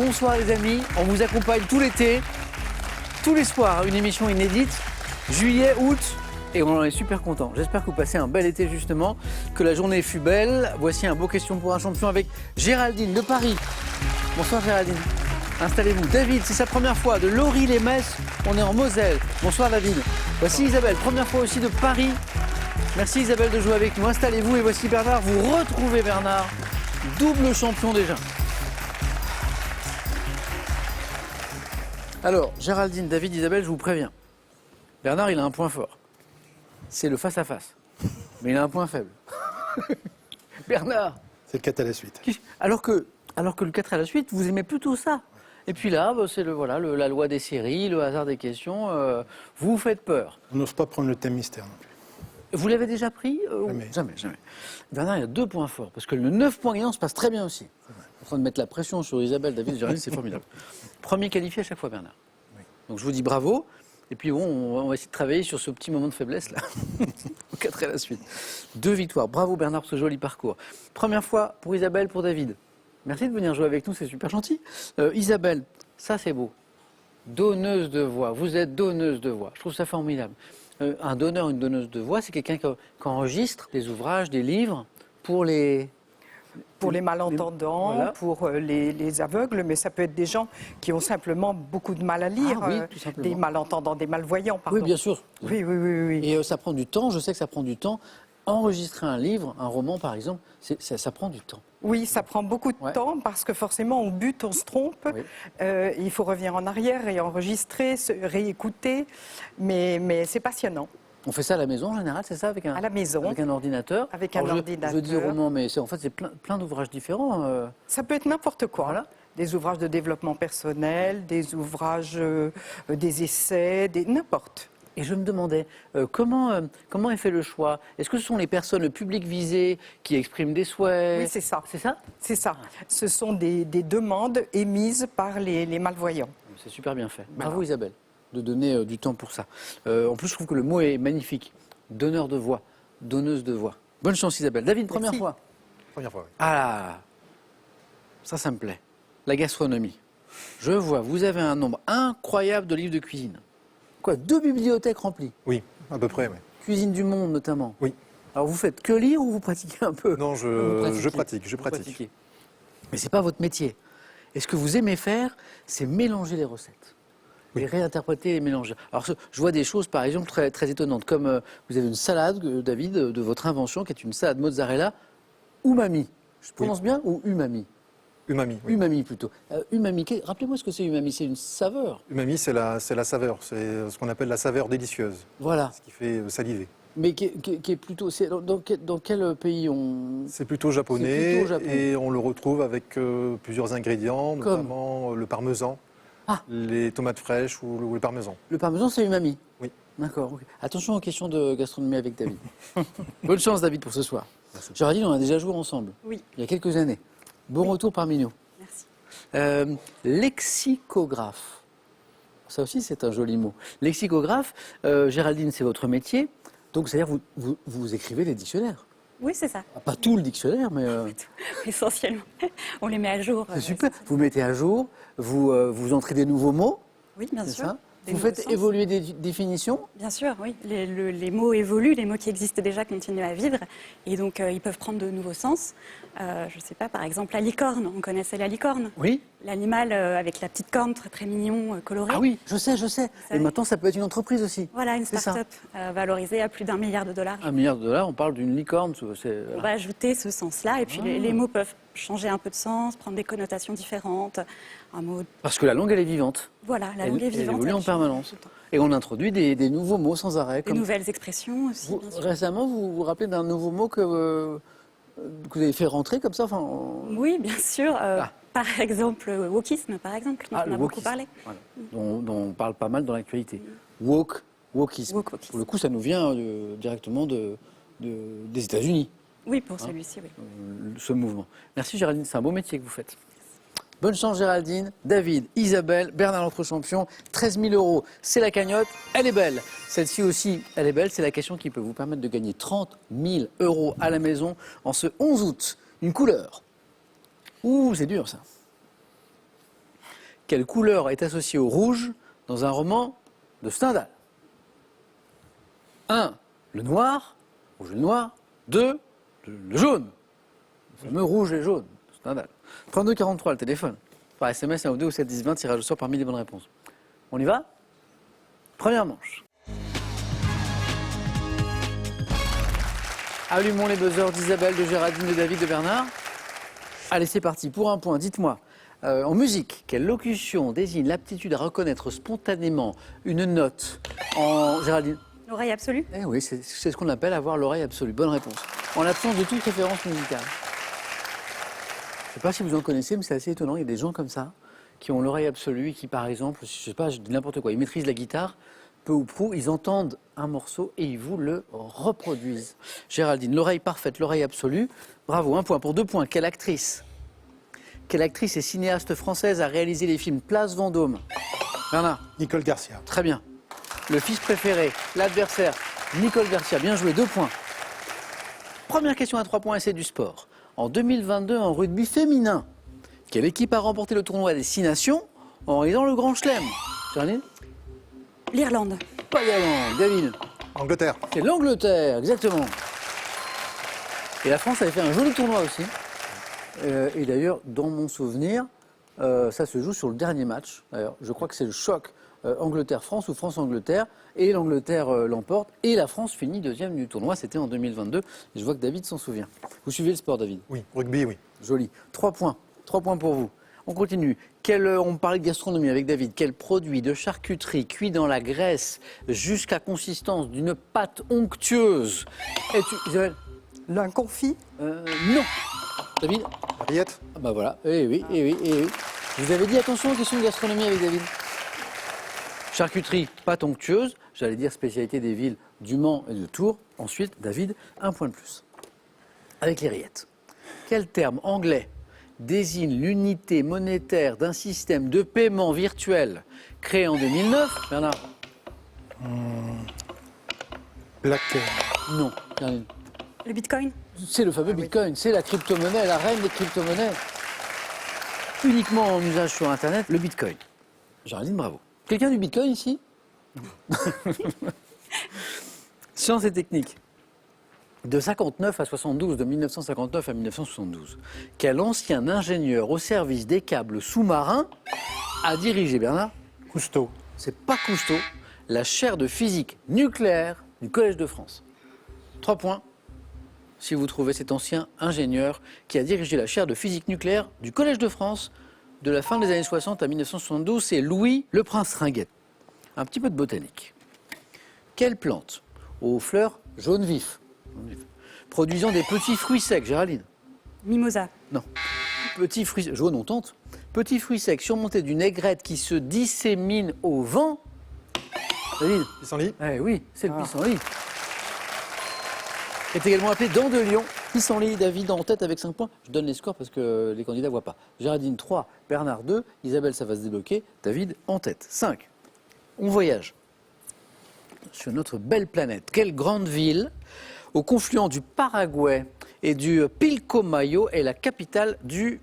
Bonsoir les amis, on vous accompagne tout l'été, tous les soirs, une émission inédite, juillet, août, et on en est super content. J'espère que vous passez un bel été justement, que la journée fut belle. Voici un beau question pour un champion avec Géraldine de Paris. Bonsoir Géraldine. Installez-vous. David, c'est sa première fois de Lori-les-Metz, on est en Moselle. Bonsoir David. Voici Isabelle, première fois aussi de Paris. Merci Isabelle de jouer avec nous. Installez-vous et voici Bernard. Vous retrouvez Bernard, double champion déjà. Alors, Géraldine, David, Isabelle, je vous préviens. Bernard, il a un point fort. C'est le face-à-face. Mais il a un point faible. Bernard. C'est le 4 à la suite. Alors que le 4 à la suite, vous aimez plutôt ça. Et puis là, c'est la loi des séries, le hasard des questions. Vous faites peur. On n'ose pas prendre le thème mystère non plus. Vous l'avez déjà pris Jamais. Jamais. Bernard, il a 2 points forts. Parce que le 9 points gagnant se passe très bien aussi. En train de mettre la pression sur Isabelle, David, Géraldine, c'est formidable. Premier qualifié à chaque fois, Bernard. Oui. Donc je vous dis bravo. Et puis bon, on va essayer de travailler sur ce petit moment de faiblesse là. Au 4 à la suite. 2 victoires. Bravo Bernard pour ce joli parcours. Première fois pour Isabelle, pour David. Merci de venir jouer avec nous, c'est super gentil. Isabelle, ça c'est beau. Donneuse de voix. Vous êtes donneuse de voix. Je trouve ça formidable. Un donneur, une donneuse de voix, c'est quelqu'un qui enregistre des ouvrages, des livres pour les... Pour les malentendants, voilà. pour les aveugles, mais ça peut être des gens qui ont simplement beaucoup de mal à lire, Ah oui, tout simplement. des malentendants, des malvoyants, pardon. Oui, bien sûr. Oui. Et ça prend du temps, je sais que ça prend du temps. Enregistrer un livre, un roman par exemple, ça prend du temps. Oui, ça prend beaucoup de Ouais. temps parce que forcément on bute, on se trompe. Oui. Il faut revenir en arrière et enregistrer, réécouter, mais c'est passionnant. On fait ça à la maison en général, c'est ça, avec un, À la maison. avec un ordinateur. Avec un Alors, ordinateur. Je dis roman, mais en fait c'est plein d'ouvrages différents. Ça peut être n'importe quoi. Voilà. Des ouvrages de développement personnel, des ouvrages, des essais, n'importe. Et je me demandais, comment est fait le choix? Est-ce que ce sont les personnes, le public visé, qui expriment des souhaits? Oui, c'est ça. C'est ça? C'est ça. Ce sont des demandes émises par les malvoyants. C'est super bien fait. Voilà. Bravo Isabelle de donner du temps pour ça. En plus, je trouve que le mot est magnifique. Donneur de voix, donneuse de voix. Bonne chance Isabelle. David, première Merci. fois. Première fois, oui. Ah, ça me plaît. La gastronomie. Je vois, vous avez un nombre incroyable de livres de cuisine. Quoi, 2 bibliothèques remplies? Oui, à peu près, oui. Cuisine du monde notamment. Oui. Alors vous faites que lire ou vous pratiquez un peu? Non, Vous je pratiquez. pratique. Vous pratiquez. Mais c'est pas votre métier. Et ce que vous aimez faire, c'est mélanger les recettes. Oui. Et réinterpréter et mélanger. Alors je vois des choses par exemple très, très étonnantes, comme vous avez une salade, David, de votre invention, qui est une salade mozzarella umami. Je prononce bien ou umami? Umami. Oui. Umami plutôt. Umami, rappelez-moi ce que c'est umami, c'est une saveur. Umami, c'est la saveur. C'est ce qu'on appelle la saveur délicieuse. Voilà. Ce qui fait saliver. Mais qui est plutôt... Dans quel pays on... C'est plutôt japonais C'est plutôt japonais. et on le retrouve avec plusieurs ingrédients, notamment le parmesan, les tomates fraîches ou le parmesan. Le parmesan, c'est umami? Oui. D'accord. Ok. Attention aux questions de gastronomie avec David. Bonne chance, David, pour ce soir. Merci. Géraldine, on a déjà joué ensemble. Oui. Il y a quelques années. Bon retour parmi nous. Merci. Lexicographe. Ça aussi, c'est un joli mot. Lexicographe, Géraldine, c'est votre métier. Donc, c'est-à-dire vous écrivez des dictionnaires. Oui, c'est ça. Pas tout le dictionnaire, mais... Essentiellement. On les met à jour. C'est super. Vous mettez à jour, vous entrez des nouveaux mots, Oui, bien c'est sûr. ça? Des Vous nouveaux faites sens. évoluer des définitions? Bien sûr, oui. Les mots évoluent, les mots qui existent déjà continuent à vivre. Et donc, ils peuvent prendre de nouveaux sens. Je ne sais pas, par exemple, la licorne. On connaissait la licorne. Oui. L'animal avec la petite corne très, très mignon, coloré. Ah oui, je sais. Et savez. maintenant, ça peut être une entreprise aussi. Voilà, une C'est ça. start-up valorisée à plus d'1 milliard de dollars. $1 milliard, on parle d'une licorne. On va ajouter ce sens-là. Et puis, les mots peuvent changer un peu de sens, prendre des connotations différentes. Un mot... Parce que la langue, elle est vivante. Voilà, la langue est Elle vivante. évolue elle en change permanence. tout le temps. Et on introduit des nouveaux mots sans arrêt. Des nouvelles expressions aussi, bien sûr. Récemment, vous vous rappelez d'un nouveau mot que vous avez fait rentrer comme ça Oui, bien sûr. Par exemple, wokisme, par exemple, dont on le a beaucoup wokisme. parlé. Voilà. Dont on parle pas mal dans l'actualité. Wokisme. Wokisme. Pour le coup, ça nous vient directement des États-Unis, Oui, pour celui-ci, oui. ce mouvement. Merci Géraldine, c'est un beau métier que vous faites. Bonne chance Géraldine, David, Isabelle, Bernard notre champion, 13 000 €, c'est la cagnotte, elle est belle. Celle-ci aussi, elle est belle, c'est la question qui peut vous permettre de gagner 30 000 € à la maison en ce 11 août. Une couleur. Ouh, c'est dur ça. Quelle couleur est associée au rouge dans un roman de Stendhal? 1. Le noir, rouge et le noir. 2. Le jaune, le fameux rouge et jaune, Stendhal. 32 43, le téléphone. Par SMS, 1 ou 2 ou 7 10 20, tirage au sort parmi les bonnes réponses. On y va? Première manche. Allumons les buzzers d'Isabelle, de Géraldine, de David, de Bernard. Allez, c'est parti. Pour un point, dites-moi, en musique, quelle locution désigne l'aptitude à reconnaître spontanément une note en Géraldine? L'oreille absolue? Eh oui, c'est ce qu'on appelle avoir l'oreille absolue. Bonne réponse. En l'absence de toute référence musicale. Je ne sais pas si vous en connaissez, mais c'est assez étonnant. Il y a des gens comme ça qui ont l'oreille absolue et qui, par exemple, je sais pas, je dis n'importe quoi, ils maîtrisent la guitare, peu ou prou, ils entendent un morceau et ils vous le reproduisent. Géraldine, l'oreille parfaite, l'oreille absolue. Bravo, 1 point. Pour 2 points, quelle actrice et cinéaste française a réalisé les films Place Vendôme? Bernard? Nicole Garcia. Très bien. Le fils préféré, l'adversaire, Nicole Garcia. Bien joué, 2 points. Première question à 3 points, et c'est du sport. En 2022, en rugby féminin, quelle équipe a remporté le tournoi des 6 nations en réalisant le Grand Chelem? Géraldine? L'Irlande. Pas l'Irlande. David? Angleterre. C'est l'Angleterre, exactement. Et la France avait fait un joli tournoi aussi. Et d'ailleurs, dans mon souvenir, ça se joue sur le dernier match. D'ailleurs, je crois que c'est le choc Angleterre-France ou France-Angleterre. Et l'Angleterre l'emporte. Et la France finit 2e du tournoi. C'était en 2022. Et je vois que David s'en souvient. Vous suivez le sport, David? Oui, rugby, oui. Joli. 3 points. 3 points pour vous. On continue. On parlait de gastronomie avec David. Quel produit de charcuterie cuit dans la graisse jusqu'à consistance d'une pâte onctueuse Isabelle? Lin confit? Non. David? Rillettes. Ah bah voilà. Eh oui, eh oui, eh oui. Je vous avais dit attention aux questions de gastronomie avec David. Charcuterie, pâte onctueuse. J'allais dire spécialité des villes du Mans et de Tours. Ensuite, David, 1 point de plus. Avec les rillettes. Quel terme anglais désigne l'unité monétaire d'un système de paiement virtuel créé en 2009? Bernard? Black. Non. Bernard. Le bitcoin? C'est le fameux bitcoin, c'est la crypto-monnaie, la reine des crypto-monnaies. Uniquement en usage sur Internet, le bitcoin. Géraldine, bravo. Quelqu'un du bitcoin ici? Sciences et techniques. De 59 à 72, de 1959 à 1972, quel ancien ingénieur au service des câbles sous-marins a dirigé, Bernard? Cousteau. C'est pas Cousteau, la chaire de physique nucléaire du Collège de France. 3 points si vous trouvez cet ancien ingénieur qui a dirigé la chaire de physique nucléaire du Collège de France de la fin des années 60 à 1972, c'est Louis le Prince Ringuet. Un petit peu de botanique. Quelle plante aux fleurs jaune vif, produisant des petits fruits secs, Géraldine? Mimosa. Non. Petits fruits jaune, on tente. Petits fruits secs surmontés d'une aigrette qui se dissémine au vent. David? Pissenlit. Eh oui, c'est le pissenlit. Est également appelé dent de lion. Pissenlit, David en tête avec 5 points. Je donne les scores parce que les candidats ne voient pas. Géraldine 3, Bernard 2, Isabelle ça va se débloquer, David en tête. 5. On voyage sur notre belle planète. Quelle grande ville au confluent du Paraguay et du Pilcomayo est la capitale du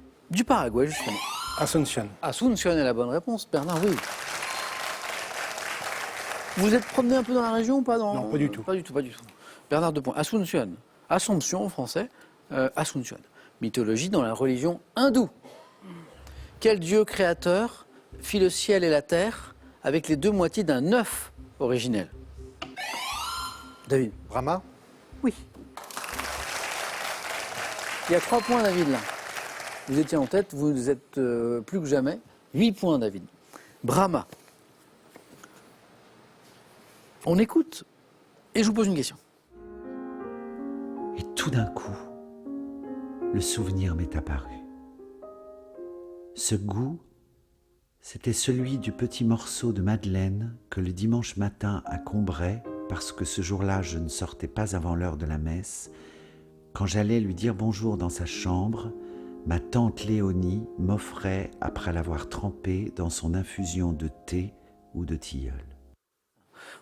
Paraguay justement? Asunción. Asunción est la bonne réponse. Bernard, oui. Vous êtes promené un peu dans la région ou pas? Non, pas du tout. Pas du tout, pas du tout. Bernard, 2 points. Asunción. Assomption en français. Asunción. Mythologie dans la religion hindoue. Quel dieu créateur fit le ciel et la terre avec les 2 moitiés d'un œuf originel? David? Brahma. Oui. Il y a 3 points, David, là. Vous étiez en tête, vous êtes plus que jamais. 8 points, David. Brahma. On écoute et je vous pose une question. Et tout d'un coup, le souvenir m'est apparu. Ce goût, c'était celui du petit morceau de madeleine que le dimanche matin à Combray, parce que ce jour-là je ne sortais pas avant l'heure de la messe, quand j'allais lui dire bonjour dans sa chambre, ma tante Léonie m'offrait après l'avoir trempé dans son infusion de thé ou de tilleul.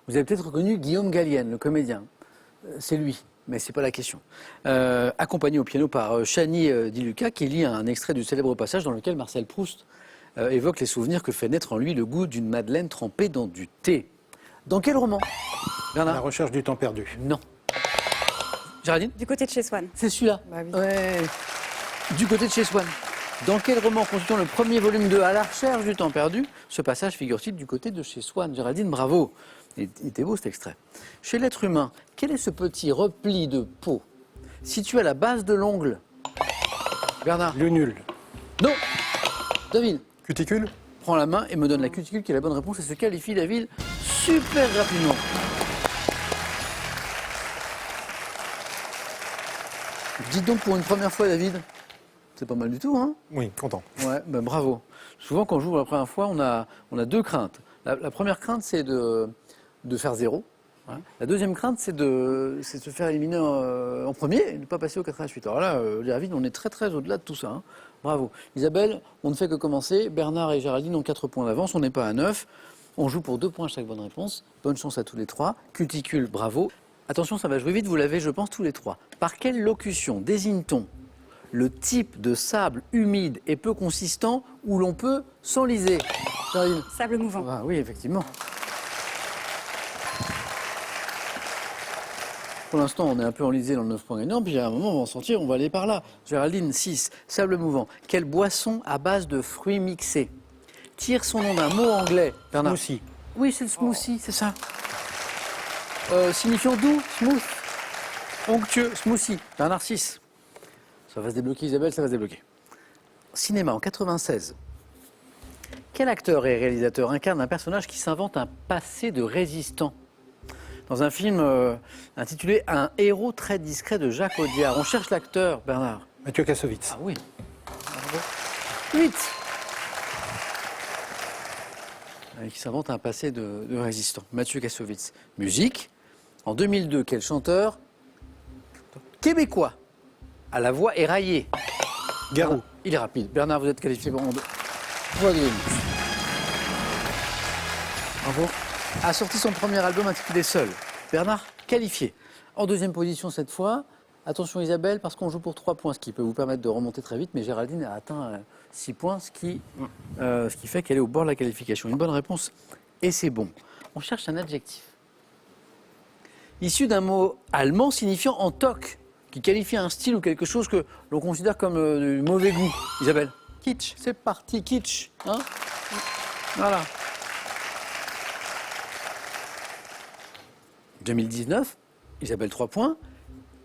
Vous avez peut-être reconnu Guillaume Gallienne, le comédien. C'est lui, mais c'est pas la question. Accompagné au piano par Chani Di Luca, qui lit un extrait du célèbre passage dans lequel Marcel Proust évoque les souvenirs que fait naître en lui le goût d'une madeleine trempée dans du thé. Dans quel roman, Bernard? La recherche du temps perdu. Non. Géraldine? Du côté de chez Swann. C'est celui-là. Bah oui. Ouais. Du côté de chez Swann. Dans quel roman constituant le premier volume de À la recherche du temps perdu, ce passage figure-t-il du côté de chez Swann? Géraldine, bravo. Il était beau cet extrait. Chez l'être humain, quel est ce petit repli de peau situé à la base de l'ongle? Bernard? Le nul. Non. David? Cuticule? Prends la main et me donne la cuticule qui est la bonne réponse et se qualifie David super rapidement. Dites donc pour une première fois David, c'est pas mal du tout, hein? Oui, content. Ouais, ben bravo. Souvent quand on joue pour la première fois, on a deux craintes. La première crainte c'est de faire 0. Hein. La deuxième crainte c'est de se faire éliminer en premier et de ne pas passer au 4 à la suite. Alors là, David, on est très au-delà de tout ça. Hein. Bravo. Isabelle, on ne fait que commencer. Bernard et Géraldine ont 4 points d'avance, on n'est pas à 9. On joue pour 2 points chaque bonne réponse. Bonne chance à tous les 3. Cuticule, bravo. Attention, ça va jouer vite, vous l'avez, je pense, tous les 3. Par quelle locution désigne-t-on le type de sable humide et peu consistant où l'on peut s'enliser? Géraldine? Sable mouvant. Ah oui, effectivement. Pour l'instant, on est un peu enlisé dans le 9 points gagnants, puis à un moment, on va en sortir, on va aller par là. Géraldine, 6. Sable mouvant. Quelle boisson à base de fruits mixés tire son nom d'un mot anglais? Bernard? Smoothie. Oui, c'est le smoothie, c'est ça. Signifiant doux, smooth, onctueux, smoothie. Bernard, 6. Ça va se débloquer, Isabelle, ça va se débloquer. Cinéma, en 96. Quel acteur et réalisateur incarne un personnage qui s'invente un passé de résistant? Dans un film intitulé Un héros très discret de Jacques Audiard. On cherche l'acteur, Bernard. Mathieu Kassovitz. Ah oui. Bravo. 8. Qui s'invente un passé de résistant. Mathieu Kassovitz. Musique. En 2002, quel chanteur québécois à la voix éraillée? Garou. Il est rapide. Bernard, vous êtes qualifié pour 3 minutes. Bravo. A sorti son premier album intitulé Seul. Bernard, qualifié. En deuxième position cette fois. Attention Isabelle, parce qu'on joue pour 3 points, ce qui peut vous permettre de remonter très vite. Mais Géraldine a atteint 6 points, ce qui fait qu'elle est au bord de la qualification. Une bonne réponse et c'est bon. On cherche un adjectif. Issu d'un mot allemand signifiant en toc, qui qualifie un style ou quelque chose que l'on considère comme du mauvais goût. Isabelle? Kitsch. C'est parti, kitsch. Hein? Voilà. 2019, Isabelle 3 points.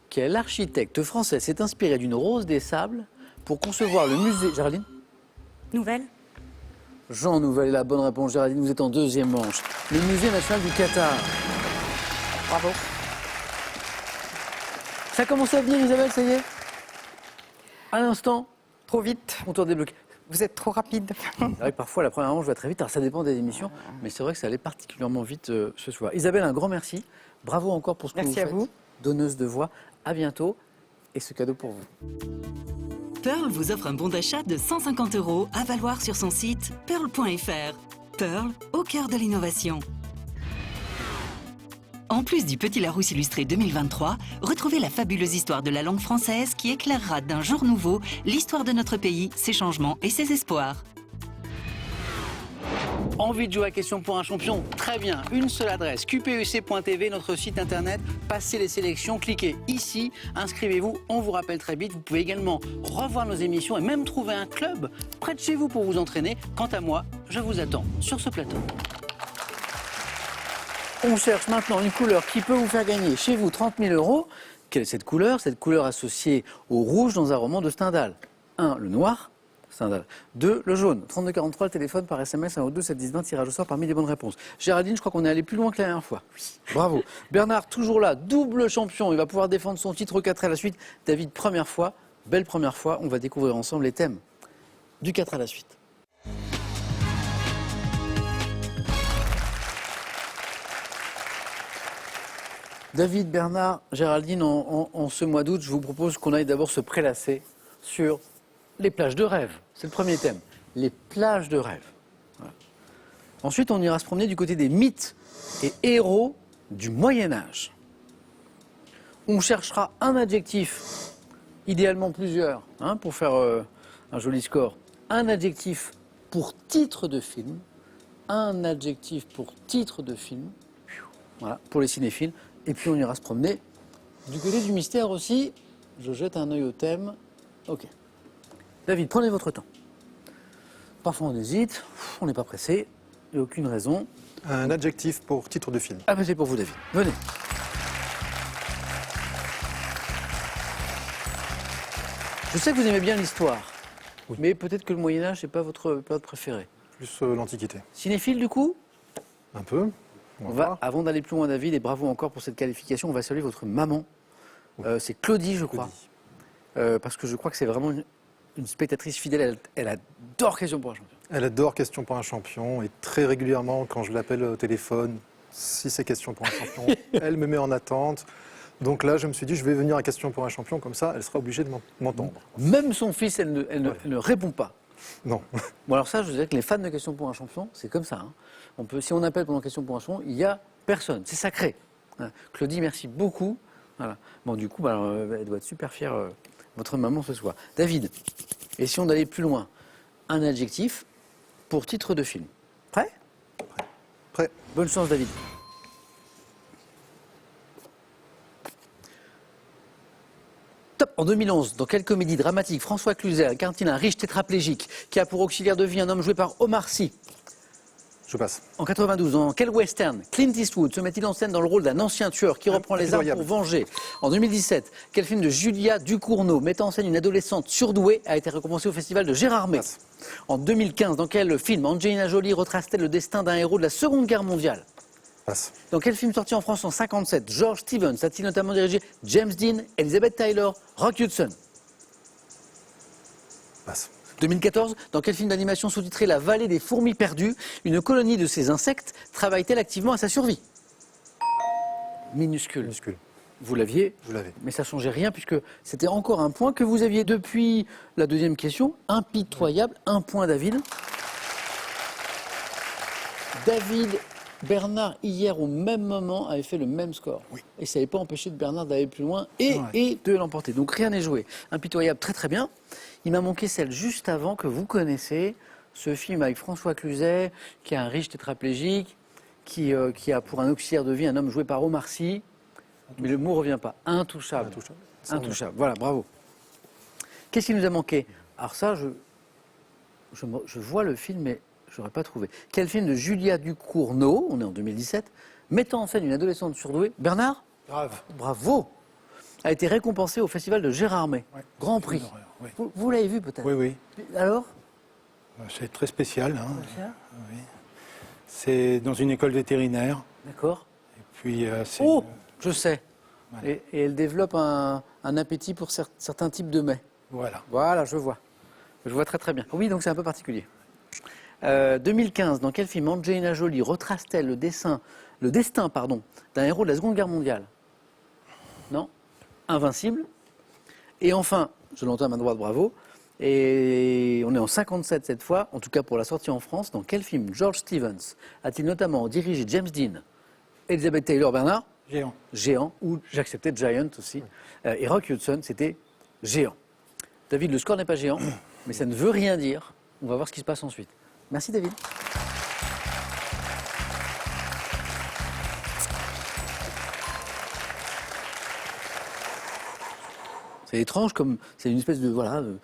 Quel architecte français s'est inspiré d'une rose des sables pour concevoir le musée... Géraldine? Nouvelle. Jean Nouvel est la bonne réponse. Géraldine, vous êtes en deuxième manche. Le musée national du Qatar. Bravo. Ça commence à venir, Isabelle, ça y est? À l'instant, Trop vite. compteur débloqué. Vous êtes trop rapide. C'est vrai que parfois, la première manche va très vite. Alors, ça dépend des émissions. Mais c'est vrai que ça allait particulièrement vite ce soir. Isabelle, un grand merci. Bravo encore pour ce que vous faites. Merci à vous. Donneuse de voix. À bientôt. Et ce cadeau pour vous. Pearl vous offre un bon d'achat de 150 € à valoir sur son site pearl.fr. Pearl, au cœur de l'innovation. En plus du Petit Larousse illustré 2023, retrouvez la fabuleuse histoire de la langue française qui éclairera d'un jour nouveau l'histoire de notre pays, ses changements et ses espoirs. Envie de jouer à Question pour un champion? Très bien, une seule adresse, qpec.tv, notre site internet, passez les sélections, cliquez ici, inscrivez-vous, on vous rappelle très vite. Vous pouvez également revoir nos émissions et même trouver un club près de chez vous pour vous entraîner. Quant à moi, je vous attends sur ce plateau. On cherche maintenant une couleur qui peut vous faire gagner chez vous 30 000 €. Quelle est cette couleur? Cette couleur associée au rouge dans un roman de Stendhal. 1, le noir. Stendhal. 2, le jaune. 3243, le téléphone par SMS, 1 2 7 10 20, tirage au sort parmi les bonnes réponses. Géraldine, je crois qu'on est allé plus loin que la dernière fois. Oui. Bravo. Bernard, toujours là, double champion. Il va pouvoir défendre son titre au 4 à la suite. David, première fois, belle première fois. On va découvrir ensemble les thèmes du 4 à la suite. David, Bernard, Géraldine, en ce mois d'août, je vous propose qu'on aille d'abord se prélasser sur les plages de rêve. C'est le premier thème, les plages de rêve. Voilà. Ensuite, on ira se promener du côté des mythes et héros du Moyen-Âge. On cherchera un adjectif, idéalement plusieurs, pour faire un joli score. Un adjectif pour titre de film. Un adjectif pour titre de film. Voilà, pour les cinéphiles. Et puis on ira se promener. Du côté du mystère aussi, je jette un œil au thème. Ok. David, prenez votre temps. Parfois on hésite, on n'est pas pressé, il n'y a aucune raison. Un adjectif pour titre de film. Ah ben c'est pour vous David, venez. Je sais que vous aimez bien l'histoire, mais peut-être que le Moyen-Âge n'est pas votre période préférée. Plus l'Antiquité. Cinéphile du coup? Un peu. On va, avant d'aller plus loin David, et bravo encore pour cette qualification, on va saluer votre maman. C'est Claudie je crois. Parce que je crois que c'est vraiment une spectatrice fidèle, elle adore Question pour un champion. Elle adore Question pour un champion et très régulièrement, quand je l'appelle au téléphone, si c'est Question pour un champion, elle me met en attente. Donc là, je me suis dit, je vais venir à Question pour un champion, comme ça, elle sera obligée de m'entendre. Même son fils, elle ne répond pas. Non. Bon alors ça, je dirais que les fans de Question pour un champion, c'est comme ça. Hein. Si on appelle pendant Question pour un champion, il n'y a personne, c'est sacré. Hein. Claudie, merci beaucoup. Voilà. Bon du coup, elle doit être super fière, votre maman ce soir. David, essayons d'aller plus loin. Un adjectif pour titre de film. Prêt? Prêt. Bonne chance David. Top. En 2011, dans quelle comédie dramatique François Cluzet incarne-t-il un riche tétraplégique qui a pour auxiliaire de vie un homme joué par Omar Sy? Je passe. En 92, dans quel western Clint Eastwood se met-il en scène dans le rôle d'un ancien tueur qui reprend les armes pour venger? En 2017, quel film de Julia Ducournau mettant en scène une adolescente surdouée a été récompensé au festival de Gérardmer? En 2015, dans quel film Angelina Jolie retrace-t-elle le destin d'un héros de la Seconde Guerre mondiale? Passe. Dans quel film sorti en France en 1957 George Stevens a-t-il notamment dirigé James Dean, Elizabeth Taylor, Rock Hudson? Passe. 2014, dans quel film d'animation sous-titré La vallée des fourmis perdues, une colonie de ces insectes travaille-t-elle activement à sa survie? Minuscule. Minuscule. Vous l'aviez, Je l'avais. mais ça ne changeait rien puisque c'était encore un point que vous aviez depuis la deuxième question. Impitoyable, un point David. David, Bernard, hier au même moment, avait fait le même score. Oui. Et ça n'avait pas empêché de Bernard d'aller plus loin et de l'emporter. Donc rien n'est joué. Impitoyable, très très bien. Il m'a manqué celle juste avant que vous connaissez, ce film avec François Cluzet, qui est un riche tétraplégique, qui a pour un auxiliaire de vie un homme joué par Omar Sy. Mais le mot ne revient pas. Intouchable. Intouchable. Intouchable. Voilà, bravo. Qu'est-ce qui nous a manqué? Alors ça, je vois le film, mais je n'aurais pas trouvé. Quel film de Julia Ducournau, on est en 2017, mettant en scène une adolescente surdouée, Bernard? Grave. Bravo, a été récompensé au festival de Gérardmer. Ouais. Grand prix. Oui. Vous l'avez vu peut-être? Oui, oui. Alors? C'est très spécial. Hein. Oui. C'est dans une école vétérinaire. D'accord. Et puis, c'est Oh, je sais. Voilà. Et elle développe un appétit pour certains types de mets. Voilà. Voilà, je vois. Je vois très très bien. Oui, donc c'est un peu particulier. 2015, dans quel film Angelina Jolie retrace-t-elle le destin d'un héros de la Seconde Guerre mondiale? Non? Invincible. Et enfin, je l'entends à main droite, bravo. Et on est en 57 cette fois, en tout cas pour la sortie en France. Dans quel film George Stevens a-t-il notamment dirigé James Dean, Elizabeth Taylor, Bernard? Géant. Géant, ou j'acceptais Giant aussi. Et Rock Hudson, c'était Géant. David, le score n'est pas géant, mais ça ne veut rien dire. On va voir ce qui se passe ensuite. Merci David. C'est étrange, comme c'est une espèce de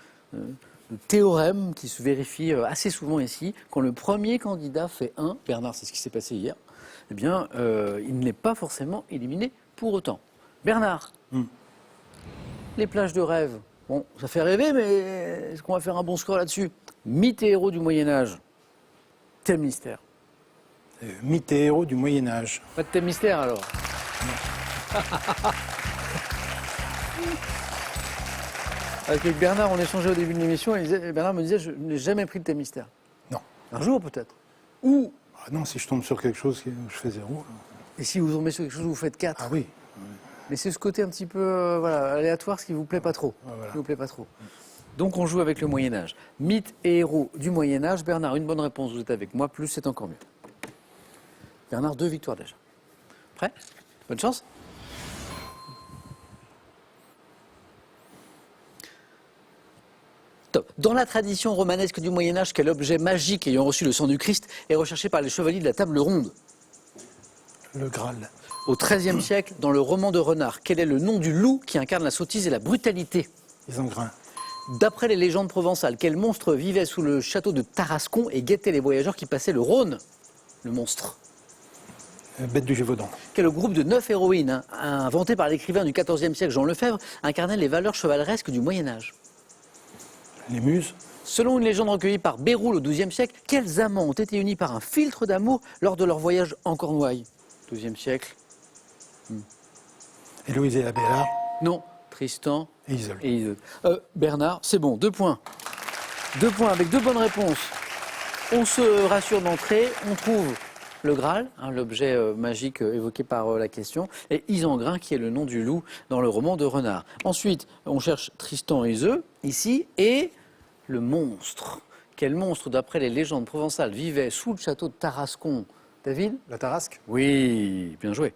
théorème qui se vérifie assez souvent ici. Quand le premier candidat fait 1, Bernard, c'est ce qui s'est passé hier, eh bien, il n'est pas forcément éliminé pour autant. Bernard, les plages de rêve, bon, ça fait rêver, mais est-ce qu'on va faire un bon score là-dessus? Mythes et héros du Moyen-Âge. Thème mystère. Mythes et héros du Moyen-Âge. Pas de thème mystère alors? Avec Bernard, on échangeait au début de l'émission et Bernard me disait je n'ai jamais pris de thème mystère. Non. Un jour peut-être. Ou, Ah non, si je tombe sur quelque chose, je fais 0. et si vous tombez sur quelque chose, vous faites 4. Ah oui. Mais c'est ce côté un petit peu aléatoire, ce qui vous plaît pas trop. Ah, voilà. Qui vous plaît pas trop. Donc on joue avec le Moyen-Âge. Mythes et héros du Moyen-Âge. Bernard, une bonne réponse, vous êtes avec moi, plus c'est encore mieux. Bernard, 2 victoires déjà. Prêt? Bonne chance. Top. Dans la tradition romanesque du Moyen-Âge, quel objet magique ayant reçu le sang du Christ est recherché par les chevaliers de la table ronde? Le Graal. Au XIIIe siècle, dans le roman de Renard, quel est le nom du loup qui incarne la sottise et la brutalité? Isengrin. D'après les légendes provençales, quel monstre vivait sous le château de Tarascon et guettait les voyageurs qui passaient le Rhône? Le monstre. Bête du Gévaudan. Quel groupe de 9 héroïnes, inventé par l'écrivain du XIVe siècle Jean Lefebvre, incarnait les valeurs chevaleresques du Moyen-Âge? Les Muses. Selon une légende recueillie par Béroul au XIIe siècle, quels amants ont été unis par un filtre d'amour lors de leur voyage en Cornouailles? XIIe siècle. Héloïse et Abélard. Non, Tristan Et Isolde. et Isolde. Bernard, c'est bon, 2 points. 2 points avec 2 bonnes réponses. On se rassure d'entrée, on trouve le Graal, l'objet magique évoqué par la question, et Isengrin, qui est le nom du loup dans le roman de Renard. Ensuite, on cherche Tristan et Isolde, ici, et le monstre. Quel monstre, d'après les légendes provençales, vivait sous le château de Tarascon? David? La Tarasque? Oui, bien joué.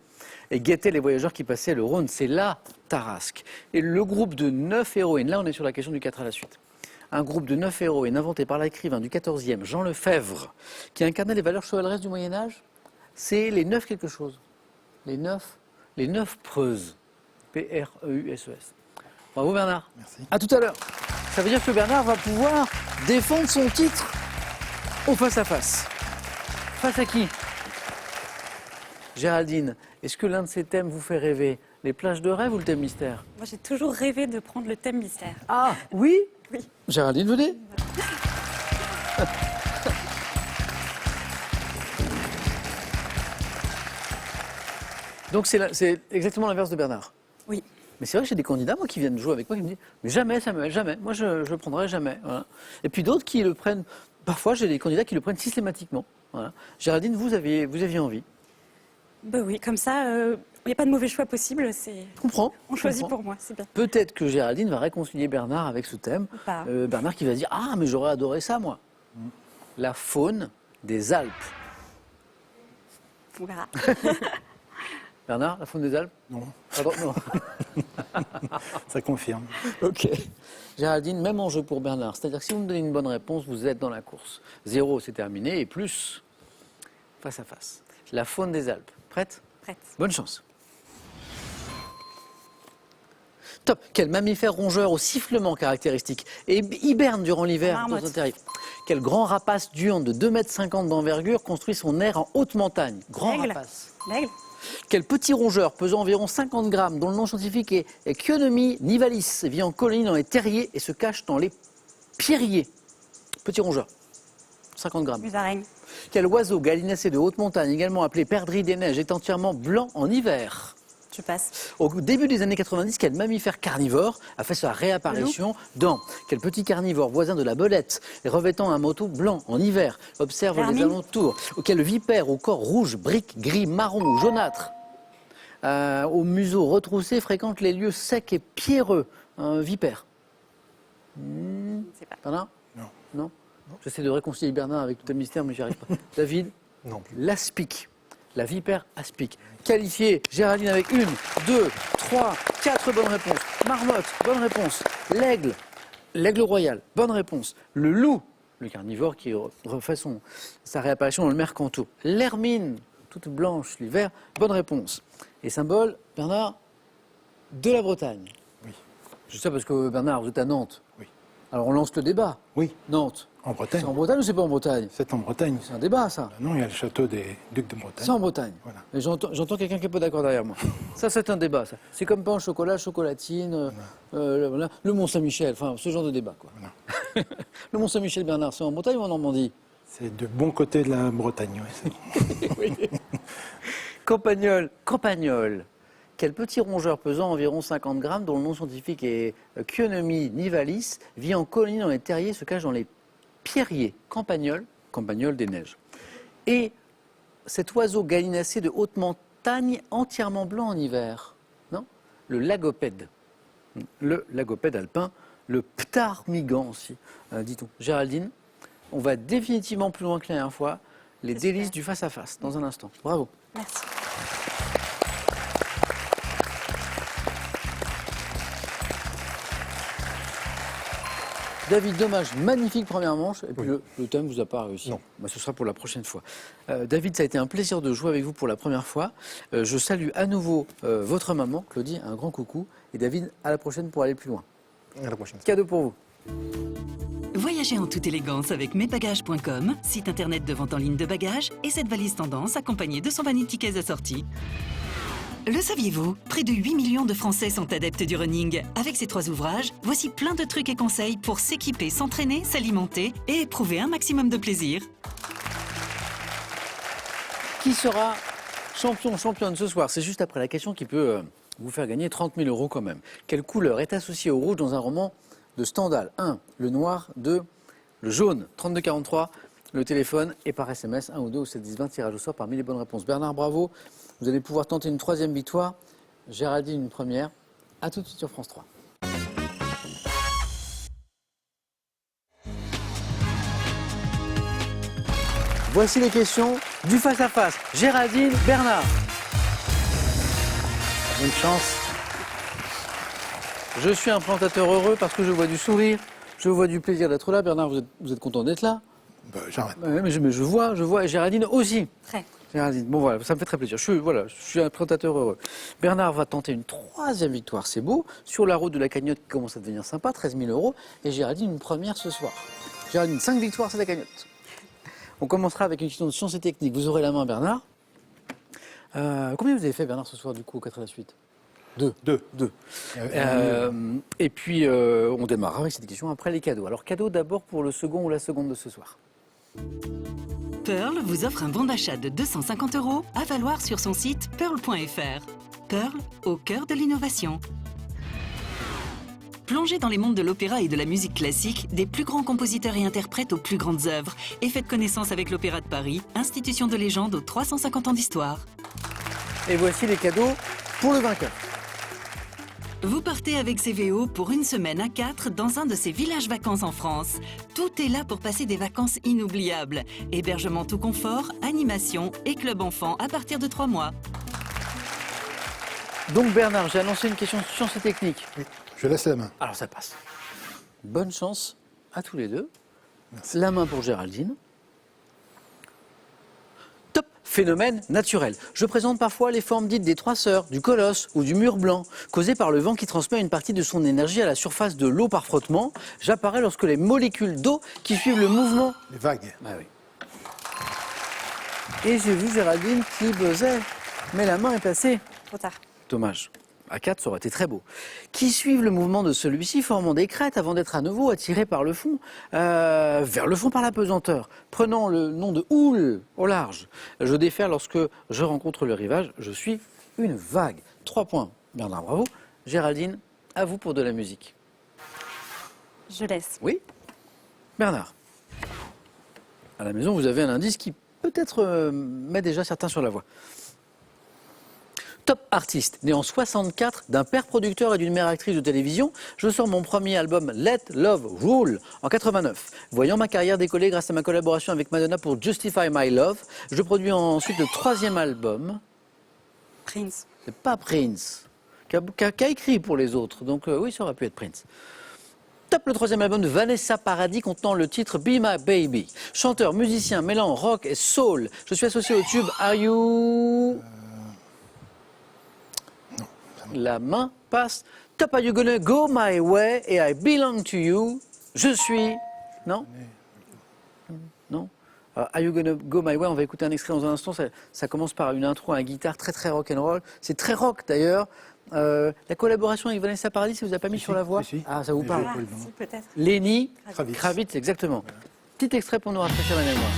Et guettait les voyageurs qui passaient le Rhône, c'est la Tarasque. Et le groupe de 9 héroïnes, là on est sur la question du 4 à la suite. Un groupe de 9 héroïnes inventé par l'écrivain du XIVe, Jean Lefebvre, qui incarnait les valeurs chevaleresques du Moyen-Âge, c'est les 9 quelque chose. Les 9 preuses. P-R-E-U-S-E-S. Bravo Bernard. Merci. À tout à l'heure. Ça veut dire que Bernard va pouvoir défendre son titre au face-à-face. Face à qui? Géraldine, est-ce que l'un de ces thèmes vous fait rêver? Les plages de rêve ou le thème mystère? Moi, j'ai toujours rêvé de prendre le thème mystère. Ah, oui? Oui. Géraldine, venez. Donc c'est exactement l'inverse de Bernard. Oui. Mais c'est vrai que j'ai des candidats, moi, qui viennent jouer avec moi, qui me disent « Mais jamais, Samuel, jamais. Moi, je le prendrai jamais. » Voilà. Et puis d'autres qui le prennent... Parfois, j'ai des candidats qui le prennent systématiquement. Voilà. Géraldine, vous aviez envie. Ben oui, comme ça, il n'y a pas de mauvais choix possible. Je comprends. On choisit pour moi, c'est bien. Peut-être que Géraldine va réconcilier Bernard avec ce thème. Ou pas. Bernard qui va se dire « Ah, mais j'aurais adoré ça, moi. » La faune des Alpes. On verra. Bernard, la faune des Alpes? Non, Pardon, non. ça confirme. Ok. Géraldine, même enjeu pour Bernard. C'est-à-dire que si vous me donnez une bonne réponse, vous êtes dans la course. 0, c'est terminé. Et plus, face à face. La faune des Alpes. Prête? Prête. Bonne chance. Top. Quel mammifère rongeur au sifflement caractéristique et hiberne durant l'hiver dans Marmotte. un terrier? Quel grand rapace diurne de 2,50 m d'envergure construit son aire en haute montagne? Grand L'aigle. rapace. L'aigle. Quel petit rongeur pesant environ 50 grammes, dont le nom scientifique est Chionomys nivalis, vit en colonie dans les terriers et se cache dans les pierriers? Petit rongeur, 50 grammes. Musaraigne. Quel oiseau gallinacé de haute montagne, également appelé perdrix des neiges, est entièrement blanc en hiver? Je passe. Au début des années 90, quel mammifère carnivore a fait sa réapparition dans quel petit carnivore voisin de la belette et revêtant un manteau blanc en hiver observe les Vermine. alentours? Quel vipère au corps rouge, brique, gris, marron ou jaunâtre au museau retroussé fréquente les lieux secs et pierreux? Un vipère. Je sais pas. Bernard? Non. Non. J'essaie de réconcilier Bernard avec tout un mystère, mais j'y arrive pas. David? Non plus. L'aspic. La vipère aspic. Qualifié, Géraldine avec 1, 2, 3, 4 bonnes réponses. Marmotte, bonne réponse. L'aigle, l'aigle royal, bonne réponse. Le loup, le carnivore qui refait sa réapparition dans le Mercantour. L'hermine, toute blanche l'hiver, bonne réponse. Et symbole, Bernard, de la Bretagne. Oui. Je sais ça parce que Bernard, vous êtes à Nantes. Oui. Alors on lance le débat. Oui, Nantes, en Bretagne. c'est en Bretagne ou c'est pas en Bretagne? C'est en Bretagne. C'est un débat, ça. Non, il y a le château des Ducs de Bretagne. C'est en Bretagne. Voilà. Mais j'entends quelqu'un qui n'est pas d'accord derrière moi. Ça, c'est un débat, ça. C'est comme pain au chocolat, chocolatine, voilà. Le Mont-Saint-Michel, enfin, ce genre de débat, quoi. Voilà. Le Mont-Saint-Michel, Bernard, c'est en Bretagne ou en Normandie? C'est de bon côté de la Bretagne, oui. Campagnol. Campagnol. Quel petit rongeur pesant environ 50 grammes, dont le nom scientifique est Chionomys nivalis, vit en colonie dans les terriers, se cache dans les pierriers? Campagnol, campagnol des neiges. Et cet oiseau gallinacé de haute montagne, entièrement blanc en hiver, non? Le lagopède. Le lagopède alpin, le ptarmigan aussi, dit-on. Géraldine, on va définitivement plus loin que la dernière fois. Les délices du face-à-face, dans un instant. Bravo. Merci. David, dommage, magnifique première manche. Et puis le thème vous a pas réussi. Non. Bah, ce sera pour la prochaine fois. David, ça a été un plaisir de jouer avec vous pour la première fois. Je salue à nouveau votre maman, Claudie, un grand coucou. Et David, à la prochaine pour aller plus loin. À la prochaine. Cadeau pour vous. Voyagez en toute élégance avec mesbagages.com, site internet de vente en ligne de bagages, et cette valise tendance accompagnée de son vanity case assorti. Le saviez-vous? Près de 8 millions de Français sont adeptes du running. Avec ces 3 ouvrages, voici plein de trucs et conseils pour s'équiper, s'entraîner, s'alimenter et éprouver un maximum de plaisir. Qui sera championne ce soir? C'est juste après la question qui peut vous faire gagner 30 000 € quand même. Quelle couleur est associée au rouge dans un roman de Stendhal? 1. Le noir. 2. Le jaune. 3243. Le téléphone et par SMS 1 ou 2 ou 7 10 20 tirage au sort parmi les bonnes réponses. Bernard, bravo. Vous allez pouvoir tenter une 3e victoire. Géraldine, une première. À tout de suite sur France 3. Voici les questions du face-à-face. Géraldine, Bernard. Bonne chance. Je suis un présentateur heureux parce que je vois du sourire, je vois du plaisir d'être là. Bernard, vous êtes content d'être là? J'arrête. Mais je vois, et Géraldine aussi. Très. Géraldine, bon voilà, ça me fait très plaisir. Je suis un présentateur heureux. Bernard va tenter une 3e victoire, c'est beau, sur la route de la cagnotte qui commence à devenir sympa, 13 000 €. Et Géraldine, une première ce soir. Géraldine, 5 victoires, c'est la cagnotte. On commencera avec une question de sciences et techniques. Vous aurez la main, Bernard. Combien vous avez fait, Bernard, ce soir, du coup, au 4 à la suite? 2. Et puis, on démarrera avec cette question après les cadeaux. Alors, cadeau d'abord pour le second ou la seconde de ce soir. Pearl vous offre un bon d'achat de 250 € à valoir sur son site pearl.fr. Pearl, au cœur de l'innovation. Plongez dans les mondes de l'opéra et de la musique classique, des plus grands compositeurs et interprètes aux plus grandes œuvres, et faites connaissance avec l'Opéra de Paris, institution de légende aux 350 ans d'histoire. Et voici les cadeaux pour le vainqueur. Vous partez avec CVO pour une semaine à 4 dans un de ces villages vacances en France. Tout est là pour passer des vacances inoubliables. Hébergement tout confort, animation et club enfant à partir de 3 mois. Donc Bernard, j'ai annoncé une question de sciences et techniques. Oui, je laisse la main. Alors ça passe. Bonne chance à tous les deux. Merci. La main pour Géraldine. Top phénomène naturel. Je présente parfois les formes dites des 3 sœurs, du colosse ou du mur blanc, causées par le vent qui transmet une partie de son énergie à la surface de l'eau par frottement. J'apparais lorsque les molécules d'eau qui suivent le mouvement... Les vagues. Ah oui. Et j'ai vu Géraldine qui buzzait, mais la main est passée. Trop tard. Dommage. À 4, ça aurait été très beau. Qui suivent le mouvement de celui-ci, formant des crêtes avant d'être à nouveau attirés par le fond, vers le fond par la pesanteur. Prenant le nom de houle au large. Je déferle lorsque je rencontre le rivage. Je suis une vague. 3 points. Bernard, bravo. Géraldine, à vous pour de la musique. Je laisse. Oui. Bernard. À la maison, vous avez un indice qui peut-être met déjà certains sur la voie. Top artiste, né en 64, d'un père producteur et d'une mère actrice de télévision, je sors mon premier album Let Love Rule en 89. Voyant ma carrière décoller grâce à ma collaboration avec Madonna pour Justify My Love, je produis ensuite le 3e album. Prince. C'est pas Prince, qui a écrit pour les autres, donc oui, ça aurait pu être Prince. Top le 3e album de Vanessa Paradis contenant le titre Be My Baby. Chanteur, musicien, mêlant rock et soul. Je suis associé au tube Are You... La main passe. Top, Are You Gonna Go My Way et I Belong to You. Je suis... Non? Non? Are You Gonna Go My Way, on va écouter un extrait dans un instant. Ça commence par une intro à la guitare très très rock'n'roll. C'est très rock d'ailleurs. La collaboration avec Vanessa Paradis, ça vous a pas mis sur la voix? Si. Ah, ça vous parle? Ah, si, peut-être. Lenny Kravitz. Kravitz, exactement. Petit extrait pour nous rafraîchir la mémoire.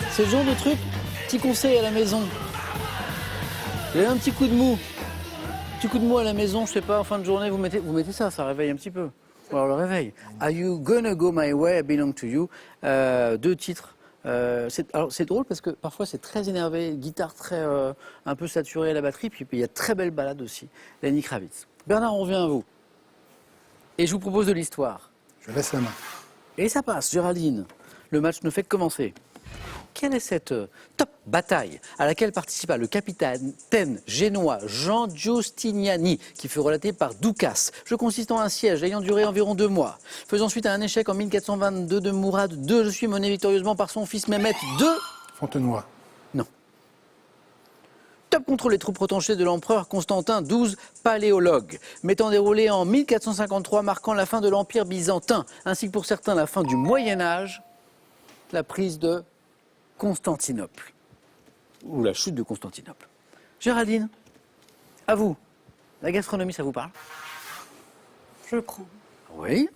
C'est le genre de truc, petit conseil à la maison. Vous avez un petit coup de mou. Petit coup de mou à la maison, je sais pas, en fin de journée, vous mettez ça, ça réveille un petit peu. Alors le réveil. Are You Gonna Go My Way, I Belong to You. 2 titres Alors c'est drôle parce que parfois c'est très énervé, guitare très un peu saturée à la batterie, puis il y a de très belles balades aussi. Lenny Kravitz. Bernard, on revient à vous. Et je vous propose de l'histoire. Je laisse la main. Et ça passe, Géraldine. Le match ne fait que commencer. Quelle est cette top bataille à laquelle participa le capitaine génois Jean Giustiniani, qui fut relaté par Doukas, jeu consistant en un siège ayant duré environ 2 mois, faisant suite à un échec en 1422 de Mourad II, je suis mené victorieusement par son fils Mehmet II. Fontenoy. Non. Top contre les troupes retanchées de l'empereur Constantin XII, paléologue, m'étant déroulé en 1453, marquant la fin de l'Empire byzantin, ainsi que pour certains la fin du Moyen-Âge, la prise de Constantinople, ou la chute de Constantinople. Géraldine, à vous. La gastronomie, ça vous parle? Je prends. Oui.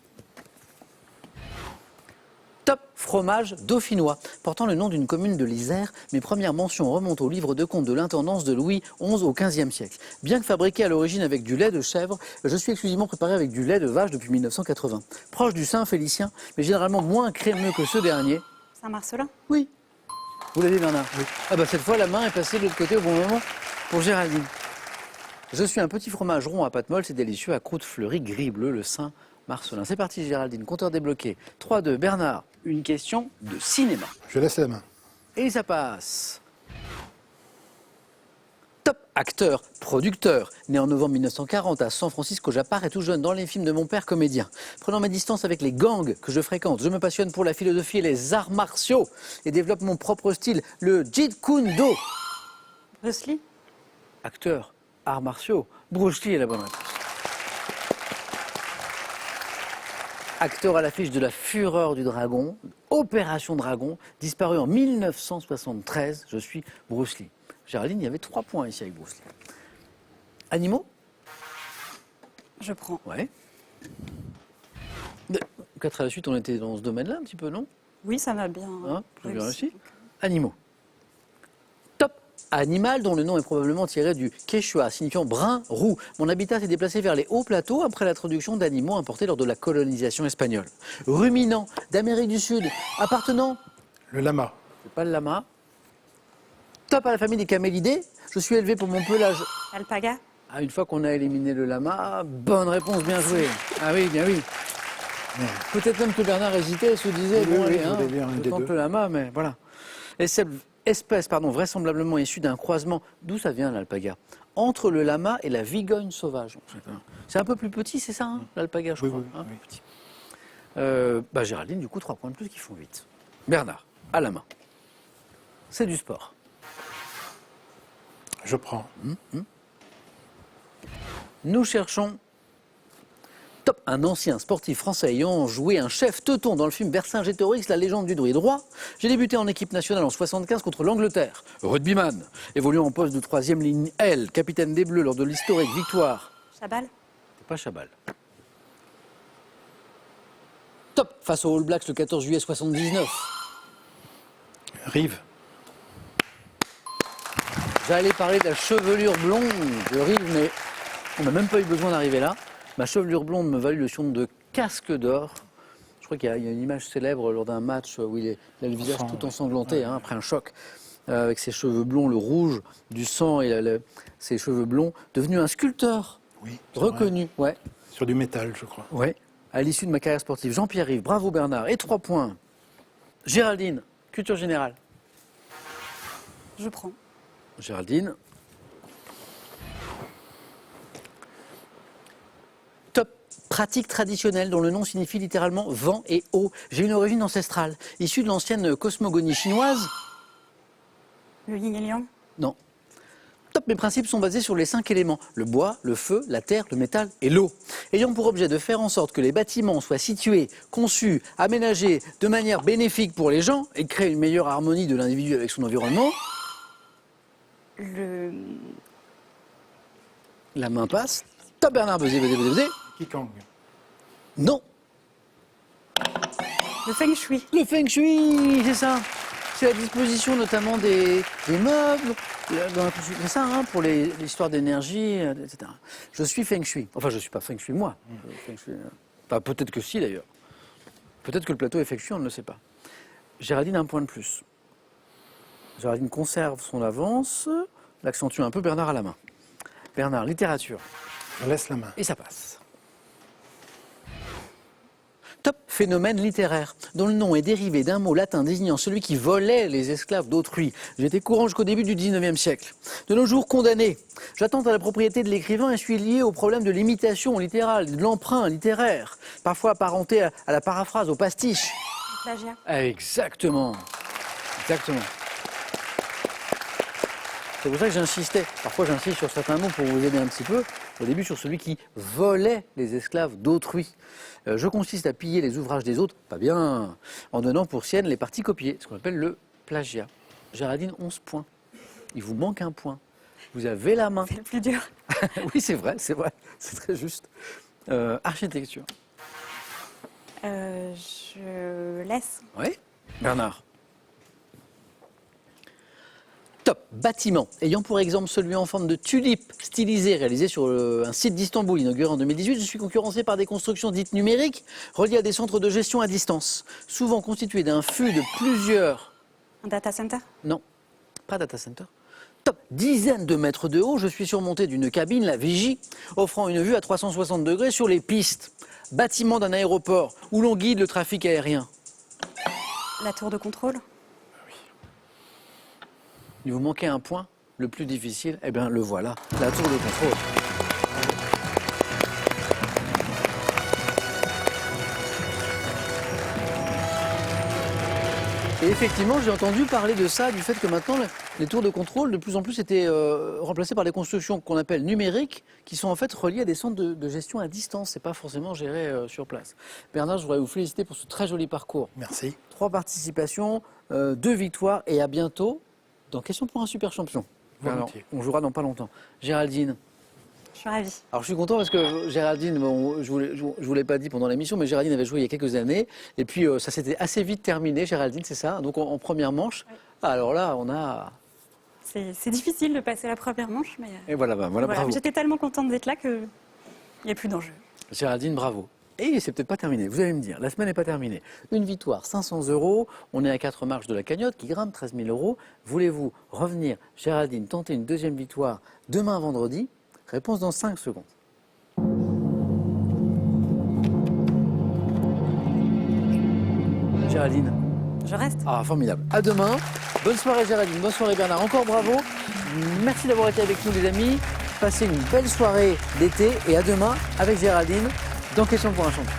Top fromage dauphinois, portant le nom d'une commune de l'Isère. Mes premières mentions remontent au livre de comptes de l'intendance de Louis XI au XVe siècle. Bien que fabriqué à l'origine avec du lait de chèvre, je suis exclusivement préparé avec du lait de vache depuis 1980. Proche du Saint-Félicien, mais généralement moins crémeux que ce dernier. Saint-Marcelin? Oui. Vous l'avez, Bernard? Oui. Ah bah cette fois, la main est passée de l'autre côté au bon moment pour Géraldine. Je suis un petit fromage rond à pâte molle, c'est délicieux, à croûte fleurie, gris bleu, le Saint-Marcelin. C'est parti, Géraldine, compteur débloqué. 3-2, Bernard, une question de cinéma. Je laisse la main. Et ça passe. Top acteur, producteur, né en novembre 1940 à San Francisco, j'apparais tout jeune dans les films de mon père comédien. Prenant mes distances avec les gangs que je fréquente, je me passionne pour la philosophie et les arts martiaux et développe mon propre style, le Jeet Kune Do. Bruce Lee? Acteur, arts martiaux, Bruce Lee est la bonne réponse. Acteur à l'affiche de La Fureur du Dragon, Opération Dragon, disparu en 1973, je suis Bruce Lee. Géraldine, il y avait 3 points ici avec Bruce Lee. Animaux? Je prends. Ouais. 4 à la suite, on était dans ce domaine-là un petit peu, non? Oui, ça m'a bien Hein, j'ai bien réussi. Animaux. Top animal dont le nom est probablement tiré du quechua, signifiant brun roux. Mon habitat s'est déplacé vers les hauts plateaux après l'introduction d'animaux importés lors de la colonisation espagnole. Ruminant d'Amérique du Sud, appartenant... Le lama. C'est pas le lama. Top à la famille des camélidés. Je suis élevé pour mon pelage. Alpaga? Ah, une fois qu'on a éliminé le lama, bonne réponse, bien joué. Ah oui, bien oui. Peut-être même que Bernard hésitait et se disait, Oui, bon, oui, allez, je voulais dire un je des tente deux. le lama, mais voilà. Espèce, vraisemblablement issue d'un croisement, d'où ça vient l'alpaga, entre le lama et la vigogne sauvage. C'est un peu plus petit, c'est ça, hein, l'alpaga, je Oui, crois. oui, un oui. peu petit. Géraldine, du coup, 3 points de plus qui font 8. Bernard, à la main. C'est du sport. Je prends. Nous cherchons top, un ancien sportif français ayant joué un chef teuton dans le film Vercingétorix, la légende du druide roi. J'ai débuté en équipe nationale en 75 contre l'Angleterre. Rugbyman, évoluant en poste de 3e ligne L, capitaine des Bleus lors de l'historique victoire. Chabal? C'est pas Chabal. Top, face aux All Blacks le 14 juillet 79. Rive. J'allais parler de la chevelure blonde de Rive, mais on n'a même pas eu besoin d'arriver là. Ma chevelure blonde me valut le surnom de casque d'or. Je crois qu'il y a une image célèbre lors d'un match où il a le visage tout ensanglanté après un choc, avec ses cheveux blonds, le rouge du sang et ses cheveux blonds, devenu un sculpteur Oui. c'est reconnu. Ouais. vrai. Sur du métal, je crois. Ouais. À l'issue de ma carrière sportive, Jean-Pierre Rive, bravo Bernard, et 3 points. Géraldine, culture générale. Je prends. Géraldine. Top, pratique traditionnelle dont le nom signifie littéralement vent et eau. J'ai une origine ancestrale, issue de l'ancienne cosmogonie chinoise. Le yin et le yang? Non. Top, mes principes sont basés sur les 5 éléments, le bois, le feu, la terre, le métal et l'eau. Ayant pour objet de faire en sorte que les bâtiments soient situés, conçus, aménagés de manière bénéfique pour les gens et créer une meilleure harmonie de l'individu avec son environnement. La main passe. Top, Bernard, buzzer. Kikang. Non. Le feng shui? Le feng shui, c'est ça. C'est la disposition notamment des meubles, c'est ça, hein, pour l'histoire d'énergie, etc. Je suis feng shui. Enfin, je ne suis pas feng shui, moi. Feng shui, enfin, peut-être que si, d'ailleurs. Peut-être que le plateau est feng shui, on ne le sait pas. Géraldine a un point de plus. Géraldine conserve son avance, l'accentue un peu, Bernard à la main. Bernard, littérature. Je laisse la main. Et ça passe. Top, phénomène littéraire, dont le nom est dérivé d'un mot latin désignant celui qui volait les esclaves d'autrui. J'étais courant jusqu'au début du 19e siècle. De nos jours, condamné. J'attente à la propriété de l'écrivain et suis lié au problème de l'imitation littérale, de l'emprunt littéraire, parfois apparenté à la paraphrase, au pastiche. Plagiat. Exactement. Exactement. C'est pour ça que j'insistais. Parfois, j'insiste sur certains mots pour vous aider un petit peu. Au début, sur celui qui volait les esclaves d'autrui. Je consiste à piller les ouvrages des autres, pas bien, en donnant pour sienne les parties copiées, ce qu'on appelle le plagiat. Géraldine, 11 points. Il vous manque un point. Vous avez la main. C'est le plus dur. Oui, c'est vrai, c'est très juste. Architecture. Je laisse. Oui. Bernard. Top. Bâtiment. Ayant pour exemple celui en forme de tulipe stylisé réalisé sur un site d'Istanbul inauguré en 2018, je suis concurrencé par des constructions dites numériques reliées à des centres de gestion à distance, souvent constitués d'un fût de plusieurs... Un data center. Non, pas data center. Top. Dizaines de mètres de haut, je suis surmonté d'une cabine, la vigie, offrant une vue à 360 degrés sur les pistes. Bâtiment d'un aéroport où l'on guide le trafic aérien. La tour de contrôle. Il vous manquait un point, le plus difficile, eh bien le voilà, la tour de contrôle. Et effectivement, j'ai entendu parler de ça, du fait que maintenant, les tours de contrôle, de plus en plus, étaient remplacées par des constructions qu'on appelle numériques, qui sont en fait reliées à des centres de gestion à distance. C'est pas forcément géré sur place. Bernard, je voudrais vous féliciter pour ce très joli parcours. Merci. 3 participations, 2 victoires, et à bientôt dans Question pour un super champion. Alors, Volontiers. on jouera dans pas longtemps. Géraldine. Je suis ravie. Alors je suis content parce que Géraldine, bon, je vous l'ai pas dit pendant l'émission, mais Géraldine avait joué il y a quelques années. Et puis ça s'était assez vite terminé, Géraldine, c'est ça? Donc en première manche. Oui. Alors là, on a... C'est difficile de passer la première manche, mais Et voilà, voilà, bravo. j'étais tellement contente d'être là qu'il n'y a plus d'enjeu. Géraldine, bravo. Et c'est peut-être pas terminé, vous allez me dire, la semaine n'est pas terminée. Une victoire, 500 €, on est à 4 marches de la cagnotte qui grimpe 13 000 €. Voulez-vous revenir, Géraldine, tenter une deuxième victoire demain vendredi? Réponse dans 5 secondes. Géraldine. Je reste. Ah, formidable. À demain. Bonne soirée Géraldine, bonne soirée Bernard. Encore bravo. Merci d'avoir été avec nous les amis. Passez une belle soirée d'été et à demain avec Géraldine dans Question pour un champion.